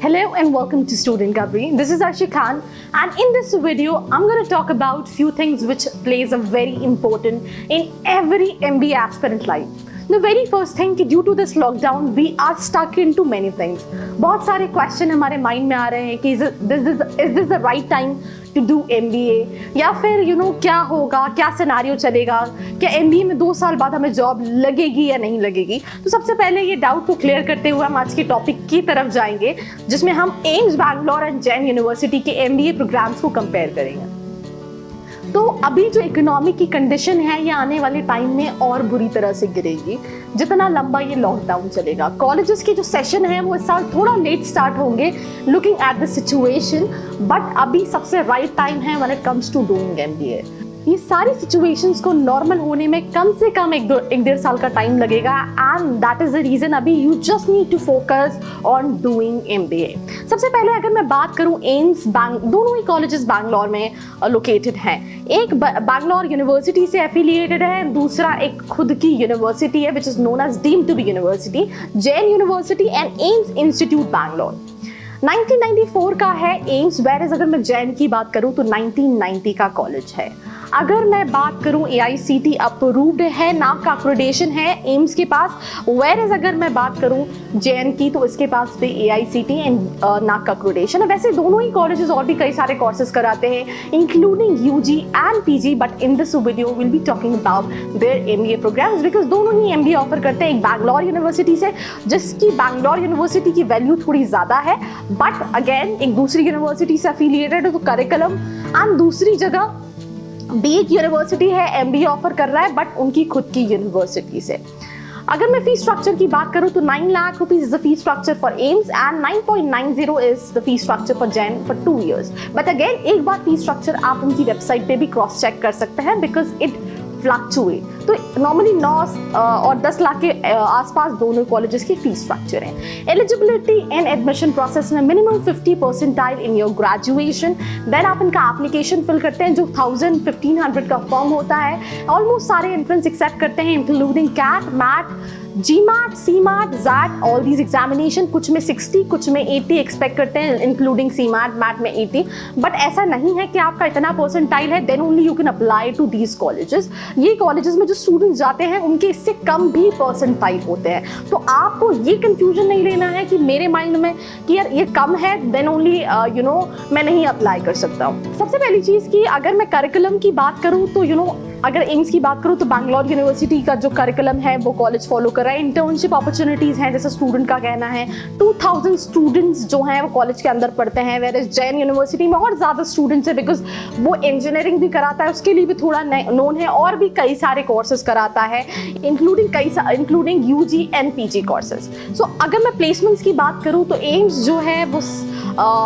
Hello and welcome to Student Gabri. This is Arshi Khan, and in this video I'm going to talk about few things which plays a very important in every MBA aspirant life. The very first thing कि due to this lockdown we are stuck into many things. बहुत सारे question हमारे mind में आ रहे हैं कि is this the right time to do MBA या फिर क्या होगा, क्या सिनारियो चलेगा, क्या MBA में 2 साल बाद हमें जॉब लगेगी या नहीं लगेगी। तो सबसे पहले ये डाउट को क्लियर करते हुए हम आज के टॉपिक की तरफ जाएंगे जिसमें हम AIIMS Bangalore and Jain university के MBA प्रोग्राम्स को कंपेयर करेंगे। तो अभी जो इकोनॉमी की कंडीशन है ये आने वाले टाइम में और बुरी तरह से गिरेगी जितना लंबा ये लॉकडाउन चलेगा। कॉलेजेस के जो सेशन है वो इस साल थोड़ा लेट स्टार्ट होंगे looking at the situation, but अभी सबसे राइट टाइम है when it comes to doing MBA। ये सारी सिचुएशंस को नॉर्मल होने में कम से कम एक डेढ़ साल का टाइम लगेगा and that is the reason अभी you just need to focus on doing MBA। सबसे पहले अगर मैं बात करूं एम्स दोनों ही कॉलेजेस बैंगलोर में लोकेटेड हैं। एक बैंगलोर यूनिवर्सिटी से एफिलिएटेड है, दूसरा एक खुद की यूनिवर्सिटी है which is known as deemed to be university, Jain university and AIMS institute Bangalore. 1994 का है एम्स, वेयर अगर मैं जैन की बात करूं तो 1990 का कॉलेज है। अगर मैं बात करूं AICTE अप्रूव्ड है, नाक का एक्रेडिटेशन है एम्स के पास, वेयर अगर मैं बात करूं जैन की तो इसके पास भी AICTE एंड नाक का एक्रेडिटेशन है। वैसे दोनों ही कॉलेजेस और भी कई सारे कोर्सेज कराते हैं including UG and PG, but in this video will be talking about their MBA programmes because दोनों ही MBA ऑफर करते हैं। एक बैंगलोर यूनिवर्सिटी से जिसकी बैंगलोर यूनिवर्सिटी की वैल्यू थोड़ी ज़्यादा है, बट अगेन एक दूसरी यूनिवर्सिटी से एफिलिएटेड है तो करिकुलम एंड दूसरी जगह भी एक यूनिवर्सिटी है MBA ऑफर कर रहा है बट उनकी खुद की यूनिवर्सिटी से। अगर मैं फीस स्ट्रक्चर की बात करूं तो 9 lakh rupees is the fees structure for AIIMS and 9.90 is the fees structure for Jain for 2 years। But again एक बार फीस स्ट्रक्चर आप उनकी वेबसाइट पे भी क्रॉस चेक कर सकते हैं बिकॉज इट फ्लक्चुएट। तो नॉर्मली 9 और 10 लाख के आसपास दोनों कॉलेजेस की फीस स्ट्रक्चर है। एलिजिबिलिटी एंड एडमिशन प्रोसेस में minimum 50 percentile in your graduation, then आप इनका एप्लीकेशन फिल करते हैं जो 1500 का फॉर्म होता है। ऑलमोस्ट सारे एंट्रेंस एक्सेप्ट करते हैं including CAT, MAT, GMAT, CMAT, ZAT, all these examination. कुछ में 60, कुछ में 80 एक्सपेक्ट करते हैं इंक्लूडिंग CMAT, मैट में 80। बट ऐसा नहीं है कि आपका इतना परसेंटाइल है then only you can apply to these colleges. ये कॉलेजेस में जो स्टूडेंट्स जाते हैं उनके इससे कम भी परसेंटाइल होते हैं। तो आपको ये कंफ्यूजन नहीं लेना है कि मेरे माइंड में कि यार ये कम है देन ओनली मैं नहीं अप्लाई कर सकता हूँ। सबसे पहली चीज़ कि अगर मैं करिकुलम की बात करूँ तो अगर एम्स की बात करूँ तो बैंगलोर यूनिवर्सिटी का जो करिकुलम है वो कॉलेज फॉलो कर रहा है। इंटर्नशिप अपॉर्चुनिटीज़ हैं, जैसे स्टूडेंट का कहना है 2000 स्टूडेंट्स जो हैं वो कॉलेज के अंदर पढ़ते हैं, वेयर एज जैन यूनिवर्सिटी में और ज़्यादा स्टूडेंट्स है बिकॉज वो इंजीनियरिंग भी कराता है, उसके लिए भी थोड़ा नोन है और भी कई सारे कोर्सेज कराता है including UG and PG courses. So अगर मैं प्लेसमेंट्स की बात करूँ तो एम्स जो है वो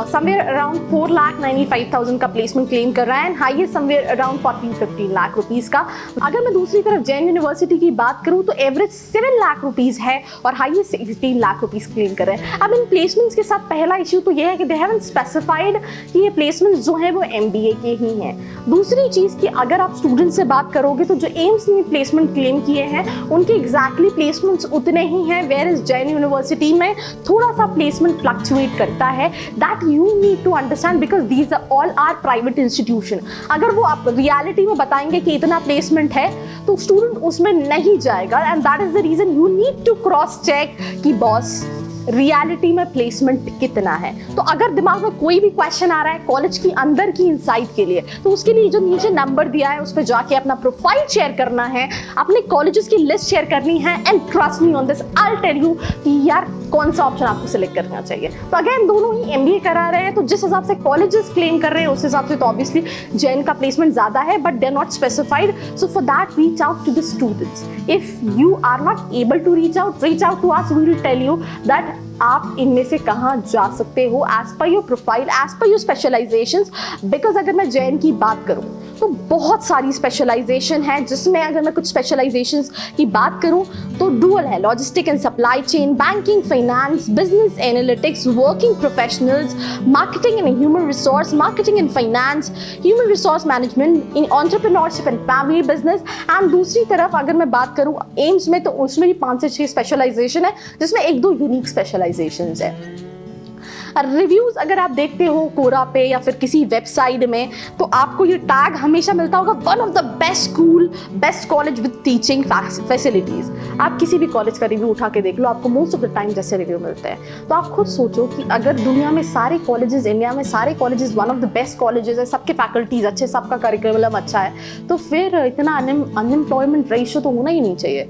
समवेयर अराउंड 4,95,000 का प्लेसमेंट क्लेम कर रहा है and highest somewhere around 14-15 lakh rupees का। अगर मैं दूसरी तरफ जैन यूनिवर्सिटी की बात करूं तो एवरेज 7 लाख रुपीस है और हाईएस्ट 16 लाख रुपीस क्लेम कर रहे हैं। अब इन प्लेसमेंट्स के साथ पहला इश्यू तो यह है कि दे हैवंट स्पेसिफाइड कि ये प्लेसमेंट्स जो हैं वो MBA के ही हैं। दूसरी चीज़ कि अगर आप स्टूडेंट से बात करोगे तो जो एम्स ने प्लेसमेंट क्लेम किए हैं उनके एग्जैक्टली प्लेसमेंट्स उतने ही हैं, वेयर इज जैन यूनिवर्सिटी में थोड़ा सा प्लेसमेंट फ्लक्चुएट करता है। That you need to understand because these are all are private institution। अगर वो आप रियलिटी में बताएंगे कि इतना प्लेसमेंट है तो स्टूडेंट उसमें नहीं जाएगा and that is the reason you need to cross check कि बॉस रियलिटी में प्लेसमेंट कितना है। तो अगर दिमाग में कोई भी क्वेश्चन आ रहा है कॉलेज की अंदर की इनसाइट के लिए तो उसके लिए जो नीचे नंबर दिया है उस पर जाके अपना प्रोफाइल शेयर करना है, अपने कॉलेजेस की लिस्ट शेयर करनी है and trust me on this I will tell you कि यार कौन सा ऑप्शन आपको सिलेक्ट करना चाहिए। तो अगेन दोनों ही MBA करा रहे हैं तो जिस हिसाब से कॉलेजेस क्लेम कर रहे हैं उस हिसाब से तो ऑब्वियसली जैन का प्लेसमेंट ज्यादा है but they are not specified. So for that reach out to the students. If you are not able to reach out to us, we will tell you that आप इनमें से कहाँ जा सकते हो एज पर योर प्रोफाइल, एज पर your specialisations. Because अगर मैं जैन की बात करूँ तो बहुत सारी स्पेशलाइजेशन है जिसमें अगर मैं कुछ स्पेशलाइजेशंस की बात करूं तो डुअल है, logistic and supply chain, banking, finance, business analytics, working professionals, marketing and human resource, marketing and finance, human resource management, in entrepreneurship and family business. And दूसरी तरफ अगर मैं बात करूं एम्स में तो उसमें भी 5 से 6 स्पेशलाइजेशन है जिसमें 1-2 यूनिक स्पेशलाइजेशंस है। रिव्यूज अगर आप देखते हो कोरा पे या फिर किसी वेबसाइट में, तो आपको ये टैग हमेशा मिलता होगा, one of the best school, best college with teaching facilities. आप किसी भी कॉलेज का रिव्यू उठा के देख लो, आपको मोस्ट ऑफ द टाइम जैसे रिव्यू मिलते हैं। तो आप खुद सोचो कि अगर दुनिया में सारे कॉलेजेस, इंडिया में सारे colleges one of the best colleges है, सबके फैकल्टीज अच्छे, सबका करिकुलम अच्छा है, तो फिर इतना अनएम्प्लॉयमेंट रेशियो तो होना ही नहीं चाहिए,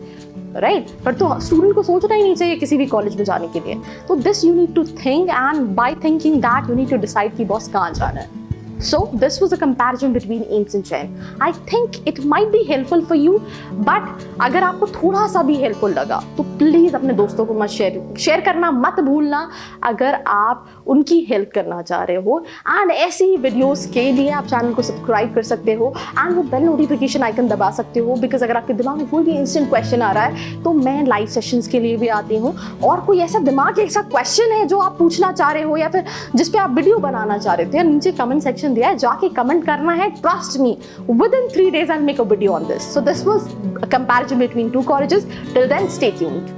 राइट? पर तो स्टूडेंट को सोचना ही नहीं चाहिए किसी भी कॉलेज में जाने के लिए। तो this you need to think, and by thinking that you need to decide कि बॉस कहाँ जाना है। So this was a comparison between AIIMS and JAIN. I think it might be helpful for you, but अगर आपको थोड़ा सा भी helpful लगा तो प्लीज अपने दोस्तों को मत शेयर करना मत भूलना, अगर आप उनकी हेल्प करना चाह रहे हो। एंड ऐसी ही वीडियोस के लिए आप चैनल को सब्सक्राइब कर सकते हो एंड वो बेल नोटिफिकेशन आइकन दबा सकते हो, बिकॉज अगर आपके दिमाग में कोई भी इंस्टेंट क्वेश्चन आ रहा है तो मैं लाइव सेशंस के लिए भी आती हूँ, और कोई ऐसा दिमाग ऐसा क्वेश्चन है जो आप पूछना चाह रहे हो या फिर जिस पे आप वीडियो बनाना चाह रहे थे, नीचे कमेंट सेक्शन दिया है, जाके कमेंट करना है। Trust me, within 3 days I'll make a video on this. So this was a comparison between two colleges. Till then, stay tuned.